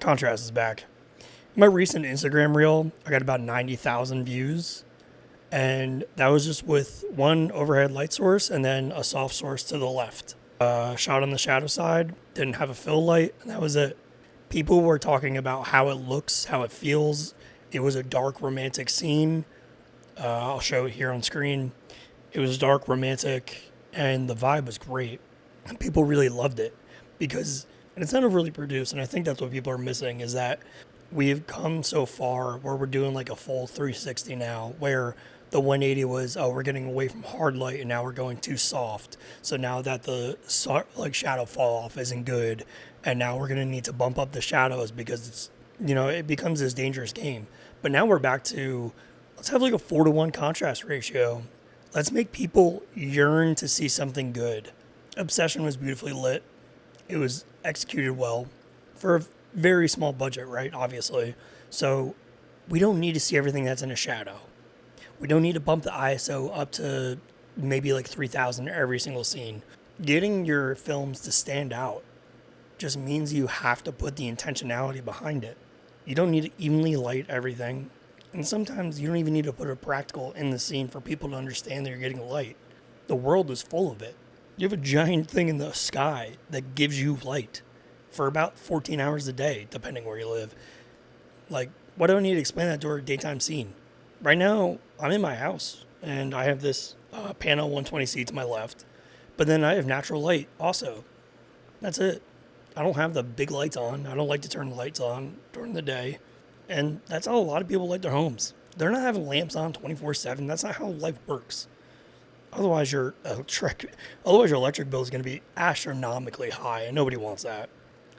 Contrast is back. My recent Instagram reel, I got about 90,000 views, and that was just with one overhead light source and then a soft source to the left. Shot on the shadow side, didn't have a fill light, and that was it. People were talking about how it looks, how it feels. It was a dark, romantic scene. I'll show it here on screen. It was dark, romantic, and the vibe was great. And people really loved it because, and it's not overly produced, and I think that's what people are missing, is that we've come so far where we're doing like a full 360 now, where the 180 was, oh, we're getting away from hard light and now we're going too soft. So now that the shadow fall off isn't good, and now we're going to need to bump up the shadows because it's, it becomes this dangerous game. But now we're back to, let's have like a 4-to-1 contrast ratio. Let's make people yearn to see something good. Obsession was beautifully lit. It was executed well for a very small budget, right? Obviously. So we don't need to see everything that's in a shadow. We don't need to bump the ISO up to maybe like 3,000 every single scene. Getting your films to stand out just means you have to put the intentionality behind it. You don't need to evenly light everything. And sometimes you don't even need to put a practical in the scene for people to understand that you're getting light. The world is full of it. You have a giant thing in the sky that gives you light for about 14 hours a day, depending where you live. Like, why do I need to explain that to a daytime scene? Right now, I'm in my house, and I have this panel 120C to my left, but then I have natural light also. That's it. I don't have the big lights on. I don't like to turn the lights on during the day, and that's how a lot of people light their homes. They're not having lamps on 24/7. That's not how life works. Otherwise, your electric bill is going to be astronomically high, and nobody wants that.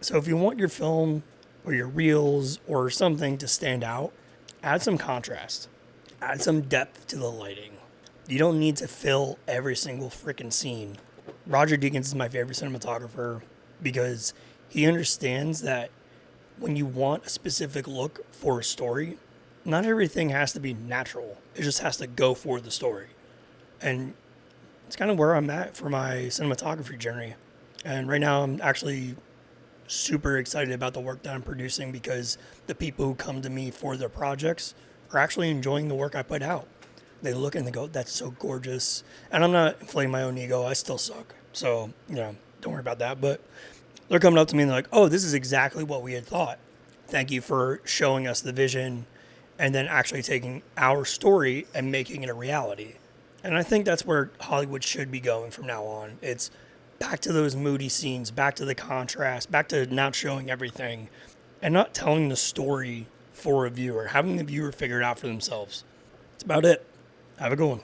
So if you want your film or your reels or something to stand out, add some contrast. Add some depth to the lighting. You don't need to fill every single freaking scene. Roger Deakins is my favorite cinematographer because he understands that when you want a specific look for a story, not everything has to be natural. It just has to go for the story. And it's kind of where I'm at for my cinematography journey. And right now I'm actually super excited about the work that I'm producing because the people who come to me for their projects are actually enjoying the work I put out. They look and they go, that's so gorgeous. And I'm not inflating my own ego. I still suck. So, don't worry about that. But they're coming up to me and they're like, oh, this is exactly what we had thought. Thank you for showing us the vision and then actually taking our story and making it a reality. And I think that's where Hollywood should be going from now on. It's back to those moody scenes, back to the contrast, back to not showing everything and not telling the story for a viewer, having the viewer figure it out for themselves. That's about it. Have a good one.